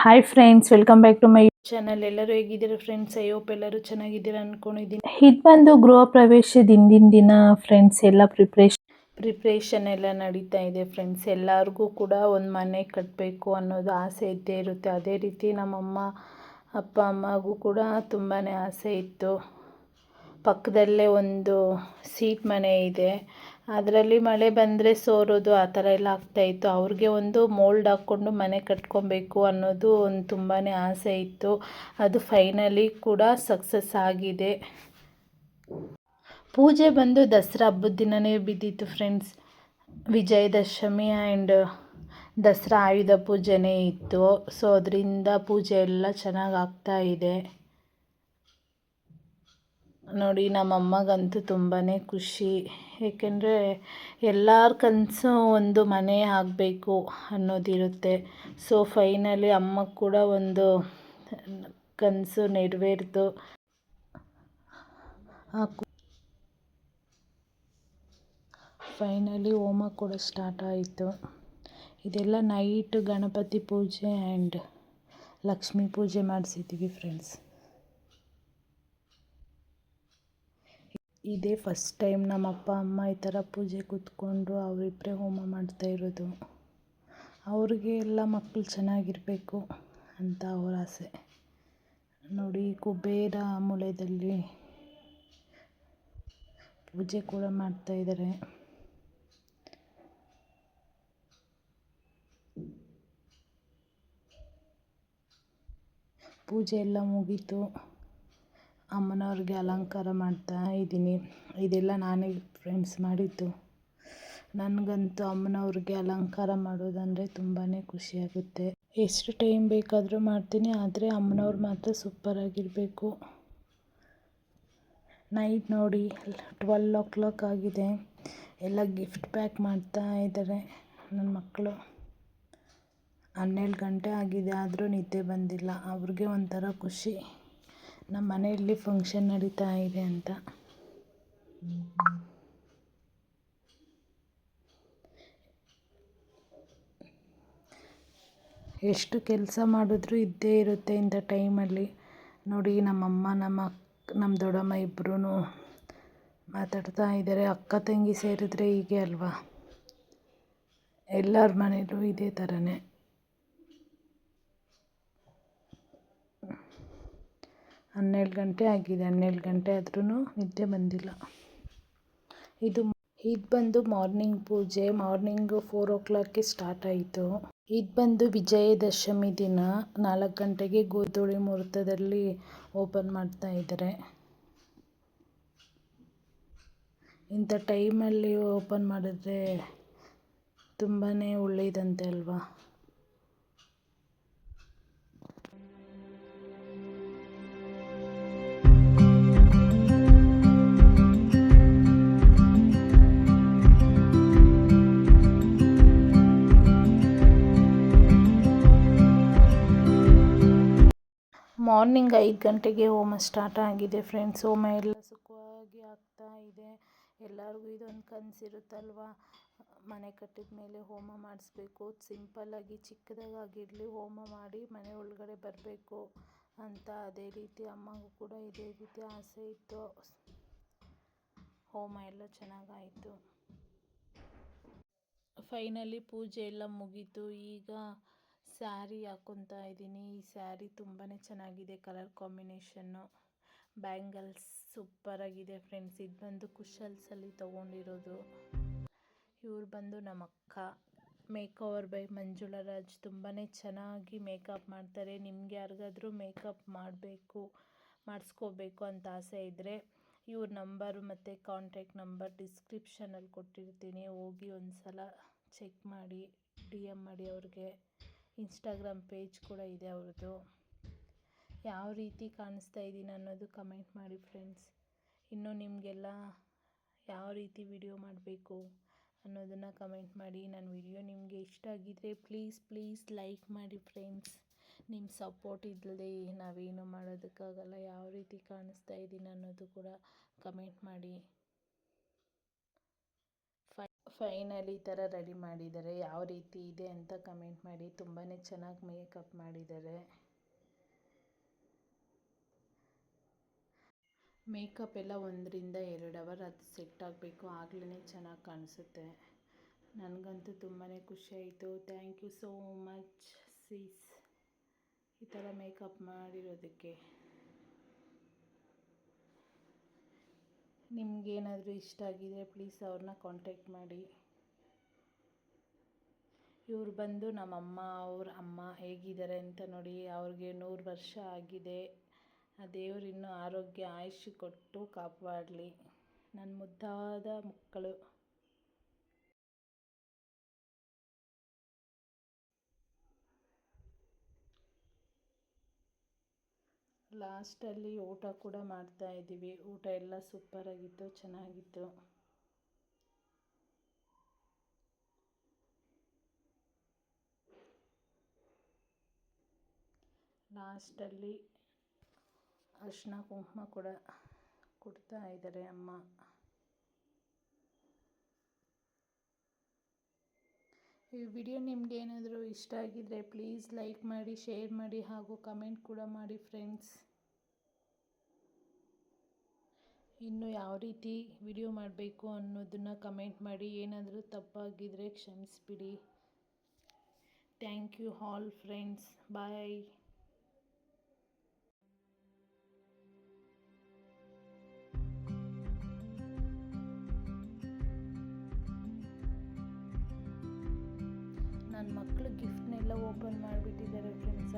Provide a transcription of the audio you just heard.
Hi friends, welcome back to my channel. ಎಲ್ಲರೂ ಹೇಗಿದ್ದೀರಾ friends? I hope ಎಲ್ಲರೂ ಚೆನ್ನಾಗಿದ್ದೀರಾ ಅಂದ್ಕೊಂಡಿದ್ದೀನಿ. ಇದು ಬಂದು ಗೃಹ ಪ್ರವೇಶದ ಹಿಂದಿನ ದಿನ ಫ್ರೆಂಡ್ಸ್. ಎಲ್ಲ ಪ್ರಿಪ್ರೇಷನ್ ಎಲ್ಲ ನಡೀತಾ ಇದೆ ಫ್ರೆಂಡ್ಸ್. ಎಲ್ಲರಿಗೂ ಕೂಡ ಒಂದು ಮನೆ ಕಟ್ಟಬೇಕು ಅನ್ನೋದು ಆಸೆ ಇದ್ದೇ ಇರುತ್ತೆ. ಅದೇ ರೀತಿ ನಮ್ಮಮ್ಮ ಅಪ್ಪ ಅಮ್ಮಗೂ ಕೂಡ ತುಂಬಾ ಆಸೆ ಇತ್ತು. ಪಕ್ಕದಲ್ಲೇ ಒಂದು ಸೀಟ್ ಮನೆ ಇದೆ, ಅದರಲ್ಲಿ ಮಳೆ ಬಂದರೆ ಸೋರೋದು ಆ ಥರ ಎಲ್ಲ ಆಗ್ತಾಯಿತ್ತು. ಅವ್ರಿಗೆ ಒಂದು ಮೋಲ್ಡ್ ಹಾಕ್ಕೊಂಡು ಮನೆ ಕಟ್ಕೊಬೇಕು ಅನ್ನೋದು ಒಂದು ತುಂಬಾ ಆಸೆ ಇತ್ತು. ಅದು ಫೈನಲಿ ಕೂಡ ಸಕ್ಸಸ್ ಆಗಿದೆ. ಪೂಜೆ ಬಂದು ದಸರಾ ಹಬ್ಬದ ದಿನವೇ ಬಿದ್ದಿತ್ತು ಫ್ರೆಂಡ್ಸ್. ವಿಜಯದಶಮಿ ಆ್ಯಂಡ್ ದಸರಾ ಆಯುಧ ಪೂಜೆನೇ ಇತ್ತು. ಸೊ ಅದರಿಂದ ಪೂಜೆ ಎಲ್ಲ ಚೆನ್ನಾಗಿ ಆಗ್ತಾ ಇದೆ. ನೋಡಿ, ನಮ್ಮಮ್ಮಗಂತೂ ತುಂಬಾ ಖುಷಿ. ಏಕೆಂದರೆ ಎಲ್ಲರ ಕನಸು ಒಂದು ಮನೆ ಆಗಬೇಕು ಅನ್ನೋದಿರುತ್ತೆ. ಸೊ ಫೈನಲಿ ಅಮ್ಮ ಕೂಡ ಒಂದು ಕನಸು ನೆರವೇರಿತು. ಫೈನಲಿ ಹೋಮ ಕೂಡ ಸ್ಟಾರ್ಟ್ ಆಯಿತು. ಇದೆಲ್ಲ ನೈಟ್ ಗಣಪತಿ ಪೂಜೆ ಆ್ಯಂಡ್ ಲಕ್ಷ್ಮೀ ಪೂಜೆ ಮಾಡಿಸಿದ್ದೀವಿ ಫ್ರೆಂಡ್ಸ್. ಇದೇ ಫಸ್ಟ್ ಟೈಮ್ ನಮ್ಮ ಅಪ್ಪ ಅಮ್ಮ ಈ ಥರ ಪೂಜೆ ಕೂತ್ಕೊಂಡು ಅವರಿಬ್ಬರೇ ಹೋಮ ಮಾಡ್ತಾ ಇರೋದು. ಅವ್ರಿಗೆ ಎಲ್ಲ ಮಕ್ಕಳು ಚೆನ್ನಾಗಿರಬೇಕು ಅಂತ ಅವರ ಆಸೆ. ನೋಡಿ, ಕುಬೇರ ಮೂಲೆಯಲ್ಲಿ ಪೂಜೆ ಕೂಡ ಮಾಡ್ತಾ ಇದ್ದಾರೆ. ಪೂಜೆ ಎಲ್ಲ ಮುಗೀತು. ಅಮ್ಮನವ್ರಿಗೆ ಅಲಂಕಾರ ಮಾಡ್ತಾ ಇದ್ದೀನಿ. ಇದೆಲ್ಲ ನಾನೇ ಫ್ರೆಂಡ್ಸ್ ಮಾಡಿದ್ದು. ನನಗಂತೂ ಅಮ್ಮನವ್ರಿಗೆ ಅಲಂಕಾರ ಮಾಡೋದಂದರೆ ತುಂಬಾ ಖುಷಿಯಾಗುತ್ತೆ. ಎಷ್ಟು ಟೈಮ್ ಬೇಕಾದರೂ ಮಾಡ್ತೀನಿ, ಆದರೆ ಅಮ್ಮನವ್ರು ಮಾತ್ರ ಸೂಪರಾಗಿರಬೇಕು. ನೈಟ್ ನೋಡಿ 12 ಆಗಿದೆ. ಎಲ್ಲ ಗಿಫ್ಟ್ ಪ್ಯಾಕ್ ಮಾಡ್ತಾ ಇದ್ದಾರೆ ನನ್ನ ಮಕ್ಕಳು. 12 ಗಂಟೆ ಆಗಿದೆ, ಆದರೂ ನಿದ್ದೆ ಬಂದಿಲ್ಲ. ಅವ್ರಿಗೆ ಒಂಥರ ಖುಷಿ, ನಮ್ಮ ಮನೆಯಲ್ಲಿ ಫಂಕ್ಷನ್ ನಡೀತಾ ಇದೆ ಅಂತ. ಎಷ್ಟು ಕೆಲಸ ಮಾಡಿದ್ರೂ ಇದ್ದೇ ಇರುತ್ತೆ ಇಂಥ ಟೈಮಲ್ಲಿ. ನೋಡಿ, ನಮ್ಮಮ್ಮ ನಮ್ಮ ದೊಡ್ಡಮ್ಮ ಇಬ್ಬರೂ ಮಾತಾಡ್ತಾ ಇದ್ದಾರೆ. ಅಕ್ಕ ತಂಗಿ ಸೇರಿದ್ರೆ ಹೀಗೆ ಅಲ್ವಾ, ಎಲ್ಲರ ಮನೇಲೂ ಇದೇ ಥರನೇ. 12 ಗಂಟೆ ಆಗಿದೆ. 12 ಗಂಟೆ ಆದ್ರೂ ನಿದ್ದೆ ಬಂದಿಲ್ಲ. ಇದು ಬಂದು ಮಾರ್ನಿಂಗ್ ಪೂಜೆ. ಮಾರ್ನಿಂಗ್ 4 ಸ್ಟಾರ್ಟ್ ಆಯಿತು. ಇದು ಬಂದು ವಿಜಯದಶಮಿ ದಿನ 4 ಗಂಟೆಗೆ ಗೋಧೂಳಿ ಮುಹೂರ್ತದಲ್ಲಿ ಓಪನ್ ಮಾಡ್ತಾ ಇದ್ದಾರೆ. ಇಂಥ ಟೈಮಲ್ಲಿ ಓಪನ್ ಮಾಡಿದ್ರೆ ತುಂಬಾ ಒಳ್ಳೆಯದಂತೆ ಅಲ್ವಾ. ಮಾರ್ನಿಂಗ್ 5 ಗಂಟೆಗೆ ಹೋಮ ಸ್ಟಾರ್ಟ್ ಆಗಿದೆ ಫ್ರೆಂಡ್ಸ್. ಹೋಮ ಎಲ್ಲ ಸುಖವಾಗಿ ಆಗ್ತಾ ಇದೆ. ಎಲ್ಲರಿಗೂ ಇದೊಂದು ಕನಸಿರುತ್ತಲ್ವ, ಮನೆ ಕಟ್ಟಿದ ಮೇಲೆ ಹೋಮ ಮಾಡಿಸ್ಬೇಕು, ಸಿಂಪಲ್ಲಾಗಿ ಚಿಕ್ಕದಾಗಿರಲಿ ಹೋಮ ಮಾಡಿ ಮನೆ ಒಳಗಡೆ ಬರಬೇಕು ಅಂತ. ಅದೇ ರೀತಿ ಅಮ್ಮಗೂ ಕೂಡ ಇದೇ ರೀತಿ ಆಸೆ ಇತ್ತು. ಹೋಮ ಎಲ್ಲ ಚೆನ್ನಾಗಾಯಿತು. ಫೈನಲಿ ಪೂಜೆ ಎಲ್ಲ ಮುಗೀತು. ಈಗ ಸ್ಯಾರಿ ಹಾಕ್ಕೊತಾ ಇದ್ದೀನಿ. ಈ ಸ್ಯಾರಿ ತುಂಬಾ ಚೆನ್ನಾಗಿದೆ, ಕಲರ್ ಕಾಂಬಿನೇಷನ್ನು. ಬ್ಯಾಂಗಲ್ಸ್ ಸೂಪರಾಗಿದೆ ಫ್ರೆಂಡ್ಸ್. ಇದು ಬಂದು ಕುಶಲ್ಸಲ್ಲಿ ತೊಗೊಂಡಿರೋದು. ಇವ್ರು ಬಂದು ನಮ್ಮ ಅಕ್ಕ. Make over by Manjula Raj. ತುಂಬಾ ಚೆನ್ನಾಗಿ ಮೇಕಪ್ ಮಾಡ್ತಾರೆ. ನಿಮ್ಗೆ ಯಾರಿಗಾದ್ರೂ ಮೇಕಪ್ ಮಾಡಿಸ್ಕೋಬೇಕು ಅಂತ ಆಸೆ ಇದ್ದರೆ ಇವ್ರ ನಂಬರು ಮತ್ತು ಕಾಂಟ್ಯಾಕ್ಟ್ ನಂಬರ್ ಡಿಸ್ಕ್ರಿಪ್ಷನಲ್ಲಿ ಕೊಟ್ಟಿರ್ತೀನಿ. ಹೋಗಿ ಒಂದು ಸಲ ಚೆಕ್ ಮಾಡಿ, DM ಮಾಡಿ ಅವ್ರಿಗೆ. ಇನ್ಸ್ಟಾಗ್ರಾಮ್ ಪೇಜ್ ಕೂಡ ಇದೆ ಅವ್ರದ್ದು. ಯಾವ ರೀತಿ ಕಾಣಿಸ್ತಾ ಇದ್ದೀನಿ ಅನ್ನೋದು ಕಮೆಂಟ್ ಮಾಡಿ ಫ್ರೆಂಡ್ಸ್. ಇನ್ನು ನಿಮಗೆಲ್ಲ ಯಾವ ರೀತಿ ವಿಡಿಯೋ ಮಾಡಬೇಕು ಅನ್ನೋದನ್ನು ಕಮೆಂಟ್ ಮಾಡಿ. ನನ್ನ ವಿಡಿಯೋ ನಿಮಗೆ ಇಷ್ಟ ಆಗಿದ್ದರೆ ಪ್ಲೀಸ್ ಲೈಕ್ ಮಾಡಿ ಫ್ರೆಂಡ್ಸ್. ನಿಮ್ಮ ಸಪೋರ್ಟ್ ಇಲ್ಲದೆ ನಾವೇನು ಮಾಡೋದಕ್ಕಾಗಲ್ಲ. ಯಾವ ರೀತಿ ಕಾಣಿಸ್ತಾ ಇದ್ದೀನಿ ಅನ್ನೋದು ಕೂಡ ಕಮೆಂಟ್ ಮಾಡಿ. ಫೈನಲಿ ಈ ಥರ ರೆಡಿ ಮಾಡಿದ್ದಾರೆ. ಯಾವ ರೀತಿ ಇದೆ ಅಂತ ಕಮೆಂಟ್ ಮಾಡಿ. ತುಂಬಾ ಚೆನ್ನಾಗಿ ಮೇಕಪ್ ಮಾಡಿದ್ದಾರೆ. ಮೇಕಪ್ ಎಲ್ಲ 1-2 ಅವರ್ ಅದು ಸೆಟ್ ಆಗಬೇಕು, ಆಗಲೇ ಚೆನ್ನಾಗಿ ಕಾಣಿಸುತ್ತೆ. ನನಗಂತೂ ತುಂಬಾ ಖುಷಿ ಆಯಿತು. Thank you so much sis ಈ ಥರ ಮೇಕಪ್ ಮಾಡಿರೋದಕ್ಕೆ. ನಿಮಗೇನಾದರೂ ಇಷ್ಟ ಆಗಿದೆ ಪ್ಲೀಸ್ ಅವ್ರನ್ನ ಕಾಂಟ್ಯಾಕ್ಟ್ ಮಾಡಿ. ಇವ್ರು ಬಂದು ನಮ್ಮಮ್ಮ, ಅವ್ರ ಅಮ್ಮ ಹೇಗಿದ್ದಾರೆ ಅಂತ ನೋಡಿ. ಅವ್ರಿಗೆ 100 ವರ್ಷ ಆಗಿದೆ. ಆ ದೇವ್ರು ಇನ್ನೂ ಆರೋಗ್ಯ ಆಯುಷ್ಯ ಕೊಟ್ಟು ಕಾಪಾಡಲಿ. ನನ್ನ ಮುದ್ದಾದ ಮಕ್ಕಳು. ಲಾಸ್ಟಲ್ಲಿ ಊಟ ಕೂಡ ಮಾಡ್ತಾಯಿದ್ದೀವಿ. ಊಟ ಎಲ್ಲ ಸೂಪರಾಗಿತ್ತು, ಚೆನ್ನಾಗಿತ್ತು. ಲಾಸ್ಟಲ್ಲಿ ಅರಿಶಿನ ಕುಂಕುಮ ಕೂಡ ಕೊಡ್ತಾ ಇದ್ದಾರೆ ಅಮ್ಮ. ಈ ವಿಡಿಯೋ ನಿಮ್ಗೆ ಏನಾದರೂ ಇಷ್ಟ ಆಗಿದ್ದರೆ ಪ್ಲೀಸ್ ಲೈಕ್ ಮಾಡಿ, ಶೇರ್ ಮಾಡಿ ಹಾಗೂ ಕಮೆಂಟ್ ಕೂಡ ಮಾಡಿ ಫ್ರೆಂಡ್ಸ್. ಇನ್ನು ಯಾವ ರೀತಿ ವಿಡಿಯೋ ಮಾಡಬೇಕು ಅನ್ನೋದನ್ನು ಕಮೆಂಟ್ ಮಾಡಿ. ಏನಾದರೂ ತಪ್ಪಾಗಿದ್ದರೆ ಕ್ಷಮಿಸಿಬಿಡಿ. Thank you all friends. Bye. ನನ್ನ ಮಕ್ಕಳು ಗಿಫ್ಟ್ನೆಲ್ಲ ಓಪನ್ ಮಾಡಿಬಿಟ್ಟಿದ್ದಾರೆ ಫ್ರೆಂಡ್ಸ್.